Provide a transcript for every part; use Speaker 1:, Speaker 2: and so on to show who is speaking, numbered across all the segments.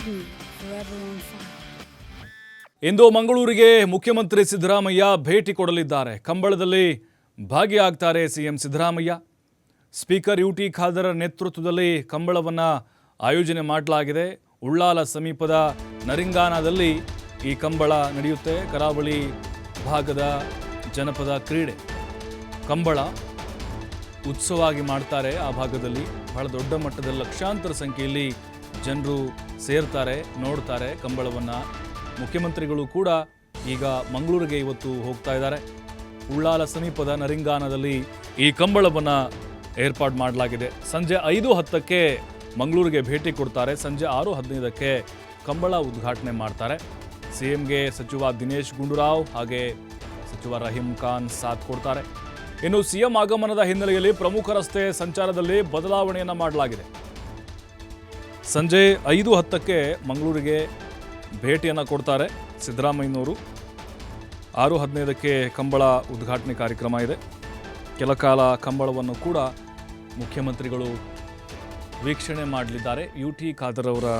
Speaker 1: me forever on fire.
Speaker 2: ಇಂದು ಮಂಗಳೂರಿಗೆ ಮುಖ್ಯಮಂತ್ರಿ ಸಿದ್ದರಾಮಯ್ಯ ಭೇಟಿ ಕೊಡಲಿದ್ದಾರೆ. ಕಂಬಳದಲ್ಲಿ ಭಾಗಿಯಾಗ್ತಾರೆ ಸಿಎಂ ಸಿದ್ದರಾಮಯ್ಯ. ಸ್ಪೀಕರ್ ಯುಟಿ ಖಾದರ್ ನೇತೃತ್ವದಲ್ಲಿ ಕಂಬಳವನ್ನು ಆಯೋಜನೆ ಮಾಡಲಾಗಿದೆ. ಉಳ್ಳಾಲ ಸಮೀಪದ ನರಿಂಗಾನದಲ್ಲಿ ಈ ಕಂಬಳ ನಡೆಯುತ್ತೆ. ಕರಾವಳಿ ಭಾಗದ ಜನಪದ ಕ್ರೀಡೆ ಕಂಬಳ ಉತ್ಸವವಾಗಿ ಮಾಡ್ತಾರೆ. ಆ ಭಾಗದಲ್ಲಿ ಬಹಳ ದೊಡ್ಡ ಮಟ್ಟದಲ್ಲಿ ಲಕ್ಷಾಂತರ ಸಂಖ್ಯೆಯಲ್ಲಿ ಜನರು ಸೇರ್ತಾರೆ, ನೋಡ್ತಾರೆ ಕಂಬಳವನ್ನು. ಮುಖ್ಯಮಂತ್ರಿಗಳು ಕೂಡ ಈಗ ಮಂಗಳೂರಿಗೆ ಇವತ್ತು ಹೋಗ್ತಾ ಇದ್ದಾರೆ. ಉಳ್ಳಾಲ ಸಮೀಪದ ನರಿಂಗಾನದಲ್ಲಿ ಈ ಕಂಬಳವನ್ನು ಏರ್ಪಾಡು ಮಾಡಲಾಗಿದೆ. ಸಂಜೆ 5:10ಕ್ಕೆ ಮಂಗಳೂರಿಗೆ ಭೇಟಿ ಕೊಡ್ತಾರೆ. ಸಂಜೆ 6:15ಕ್ಕೆ ಕಂಬಳ ಉದ್ಘಾಟನೆ ಮಾಡ್ತಾರೆ. ಸಿಎಂಗೆ ಸಚಿವ ದಿನೇಶ್ ಗುಂಡೂರಾವ್ ಹಾಗೆ ಸಚಿವ ರಹೀಂ ಖಾನ್ ಸಾಥ್ ಕೊಡ್ತಾರೆ. ಇನ್ನು ಸಿಎಂ ಆಗಮನದ ಹಿನ್ನೆಲೆಯಲ್ಲಿ ಪ್ರಮುಖ ರಸ್ತೆ ಸಂಚಾರದಲ್ಲಿ ಬದಲಾವಣೆಯನ್ನು ಮಾಡಲಾಗಿದೆ. ಸಂಜೆ 5:10ಕ್ಕೆ ಮಂಗಳೂರಿಗೆ ಭೇಟಿಯನ್ನು ಕೊಡ್ತಾರೆ ಸಿದ್ದರಾಮಯ್ಯನವರು. 6:15ಕ್ಕೆ ಕಂಬಳ ಉದ್ಘಾಟನೆ ಕಾರ್ಯಕ್ರಮ ಇದೆ. ಕೆಲ ಕಾಲ ಕಂಬಳವನ್ನು ಕೂಡ ಮುಖ್ಯಮಂತ್ರಿಗಳು ವೀಕ್ಷಣೆ ಮಾಡಲಿದ್ದಾರೆ. ಯುಟಿ ಖಾದರ್ ಅವರ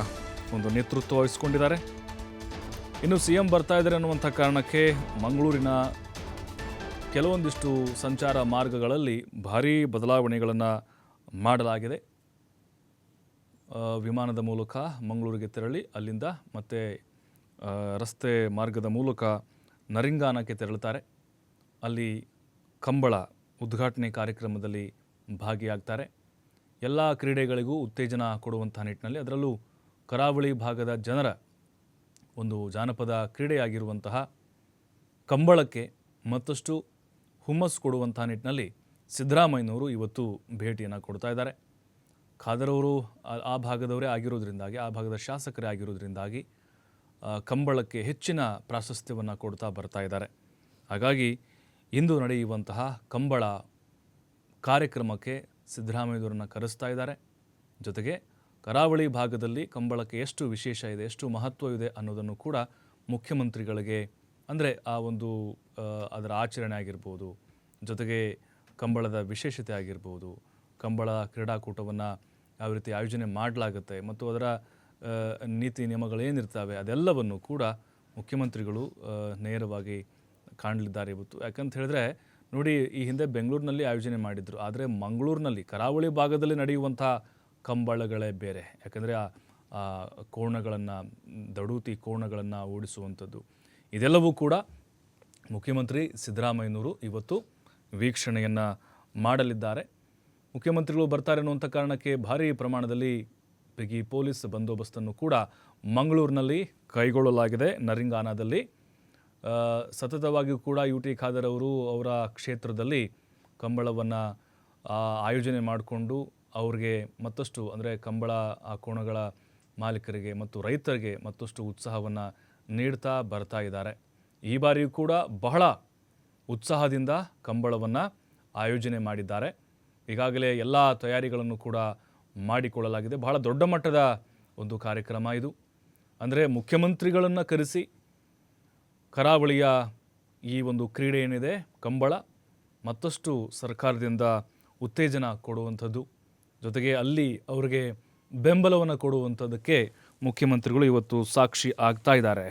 Speaker 2: ಒಂದು ನೇತೃತ್ವ ವಹಿಸಿಕೊಂಡಿದ್ದಾರೆ. ಇನ್ನು ಸಿಎಂ ಬರ್ತಾ ಇದ್ದಾರೆ ಅನ್ನುವಂಥ ಕಾರಣಕ್ಕೆ ಮಂಗಳೂರಿನ ಕೆಲವೊಂದಿಷ್ಟು ಸಂಚಾರ ಮಾರ್ಗಗಳಲ್ಲಿ ಭಾರೀ ಬದಲಾವಣೆಗಳನ್ನು ಮಾಡಲಾಗಿದೆ. ವಿಮಾನದ ಮೂಲಕ ಮಂಗಳೂರಿಗೆ ತೆರಳಿ ಅಲ್ಲಿಂದ ಮತ್ತೆ ರಸ್ತೆ ಮಾರ್ಗದ ಮೂಲಕ ನರಿಂಗಾನಕ್ಕೆ ತೆರಳುತ್ತಾರೆ. ಅಲ್ಲಿ ಕಂಬಳ ಉದ್ಘಾಟನೆ ಕಾರ್ಯಕ್ರಮದಲ್ಲಿ ಭಾಗಿಯಾಗ್ತಾರೆ. ಎಲ್ಲ ಕ್ರೀಡೆಗಳಿಗೂ ಉತ್ತೇಜನ ಕೊಡುವಂಥ ನಿಟ್ಟಿನಲ್ಲಿ, ಅದರಲ್ಲೂ ಕರಾವಳಿ ಭಾಗದ ಜನರ ಒಂದು ಜಾನಪದ ಕ್ರೀಡೆಯಾಗಿರುವಂತಹ ಕಂಬಳಕ್ಕೆ ಮತ್ತಷ್ಟು ಹುಮ್ಮಸ್ಸು ಕೊಡುವಂಥ ನಿಟ್ಟಿನಲ್ಲಿ ಸಿದ್ದರಾಮಯ್ಯನವರು ಇವತ್ತು ಭೇಟಿಯನ್ನು ಕೊಡ್ತಾ ಇದ್ದಾರೆ. ಖಾದರ್ ಅವರು ಆ ಭಾಗದವರೇ ಆಗಿರೋದ್ರಿಂದಾಗಿ, ಆ ಭಾಗದ ಶಾಸಕರೇ ಆಗಿರೋದ್ರಿಂದಾಗಿ ಕಂಬಳಕ್ಕೆ ಹೆಚ್ಚಿನ ಪ್ರಾಶಸ್ತ್ಯವನ್ನು ಕೊಡ್ತಾ ಬರ್ತಾ ಇದ್ದಾರೆ. ಹಾಗಾಗಿ ಇಂದು ನಡೆಯುವಂತಹ ಕಂಬಳ ಕಾರ್ಯಕ್ರಮಕ್ಕೆ ಸಿದ್ದರಾಮಯ್ಯನವರನ್ನು ಕರೆಸ್ತಾ ಇದ್ದಾರೆ. ಜೊತೆಗೆ ಕರಾವಳಿ ಭಾಗದಲ್ಲಿ ಕಂಬಳಕ್ಕೆ ಎಷ್ಟು ವಿಶೇಷ ಇದೆ, ಎಷ್ಟು ಮಹತ್ವವಿದೆ ಅನ್ನೋದನ್ನು ಕೂಡ ಮುಖ್ಯಮಂತ್ರಿಗಳಿಗೆ, ಅಂದರೆ ಆ ಒಂದು ಅದರ ಆಚರಣೆ ಆಗಿರ್ಬೋದು, ಜೊತೆಗೆ ಕಂಬಳದ ವಿಶೇಷತೆ ಆಗಿರ್ಬೋದು, ಕಂಬಳ ಕ್ರೀಡಾಕೂಟವನ್ನು ಯಾವ ರೀತಿ ಆಯೋಜನೆ ಮಾಡಲಾಗುತ್ತೆ ಮತ್ತು ಅದರ ನೀತಿ ನಿಯಮಗಳೇನಿರ್ತವೆ ಅದೆಲ್ಲವನ್ನು ಕೂಡ ಮುಖ್ಯಮಂತ್ರಿಗಳು ನೇರವಾಗಿ ಕಾಣಲಿದ್ದಾರೆ ಇವತ್ತು. ಯಾಕಂತ ಹೇಳಿದ್ರೆ ನೋಡಿ, ಈ ಹಿಂದೆ ಬೆಂಗಳೂರಿನಲ್ಲಿ ಆಯೋಜನೆ ಮಾಡಿದರು, ಆದರೆ ಮಂಗಳೂರಿನಲ್ಲಿ ಕರಾವಳಿ ಭಾಗದಲ್ಲಿ ನಡೆಯುವಂಥ ಕಂಬಳಗಳೇ ಬೇರೆ. ಯಾಕಂದರೆ ಆ ಕೋಣಗಳನ್ನು, ದಡೂತಿ ಕೋಣಗಳನ್ನು ಓಡಿಸುವಂಥದ್ದು, ಇದೆಲ್ಲವೂ ಕೂಡ ಮುಖ್ಯಮಂತ್ರಿ ಸಿದ್ದರಾಮಯ್ಯನವರು ಇವತ್ತು ವೀಕ್ಷಣೆಯನ್ನು ಮಾಡಲಿದ್ದಾರೆ. ಮುಖ್ಯಮಂತ್ರಿಗಳು ಬರ್ತಾರೆ ಅನ್ನುವಂಥ ಕಾರಣಕ್ಕೆ ಭಾರೀ ಪ್ರಮಾಣದಲ್ಲಿ ಬಿಗಿ ಪೊಲೀಸ್ ಬಂದೋಬಸ್ತನ್ನು ಕೂಡ ಮಂಗಳೂರಿನಲ್ಲಿ ಕೈಗೊಳ್ಳಲಾಗಿದೆ. ನರಿಂಗಾನದಲ್ಲಿ ಸತತವಾಗಿಯೂ ಕೂಡ ಯುಟಿ ಖಾದರ್ ಅವರು ಅವರ ಕ್ಷೇತ್ರದಲ್ಲಿ ಕಂಬಳವನ್ನು ಆಯೋಜನೆ ಮಾಡಿಕೊಂಡು ಅವ್ರಿಗೆ ಮತ್ತಷ್ಟು, ಅಂದರೆ ಕಂಬಳ ಆ ಕೋಣಗಳ ಮಾಲೀಕರಿಗೆ ಮತ್ತು ರೈತರಿಗೆ ಮತ್ತಷ್ಟು ಉತ್ಸಾಹವನ್ನು ನೀಡ್ತಾ ಬರ್ತಾ ಇದ್ದಾರೆ. ಈ ಬಾರಿಯೂ ಕೂಡ ಬಹಳ ಉತ್ಸಾಹದಿಂದ ಕಂಬಳವನ್ನು ಆಯೋಜನೆ ಮಾಡಿದ್ದಾರೆ. ಈಗಾಗಲೇ ಎಲ್ಲ ತಯಾರಿಗಳನ್ನು ಕೂಡ ಮಾಡಿಕೊಳ್ಳಲಾಗಿದೆ. ಬಹಳ ದೊಡ್ಡ ಮಟ್ಟದ ಒಂದು ಕಾರ್ಯಕ್ರಮ ಇದು. ಅಂದರೆ ಮುಖ್ಯಮಂತ್ರಿಗಳನ್ನು ಕರೆಸಿ ಕರಾವಳಿಯ ಈ ಒಂದು ಕ್ರೀಡೆ ಏನಿದೆ ಕಂಬಳ ಮತ್ತಷ್ಟು ಸರ್ಕಾರದಿಂದ ಉತ್ತೇಜನ ಕೊಡುವಂಥದ್ದು, ಜೊತೆಗೆ ಅಲ್ಲಿ ಅವರಿಗೆ ಬೆಂಬಲವನ್ನು ಕೊಡುವಂಥದ್ದಕ್ಕೆ ಮುಖ್ಯಮಂತ್ರಿಗಳು ಇವತ್ತು ಸಾಕ್ಷಿ ಆಗ್ತಾ ಇದ್ದಾರೆ.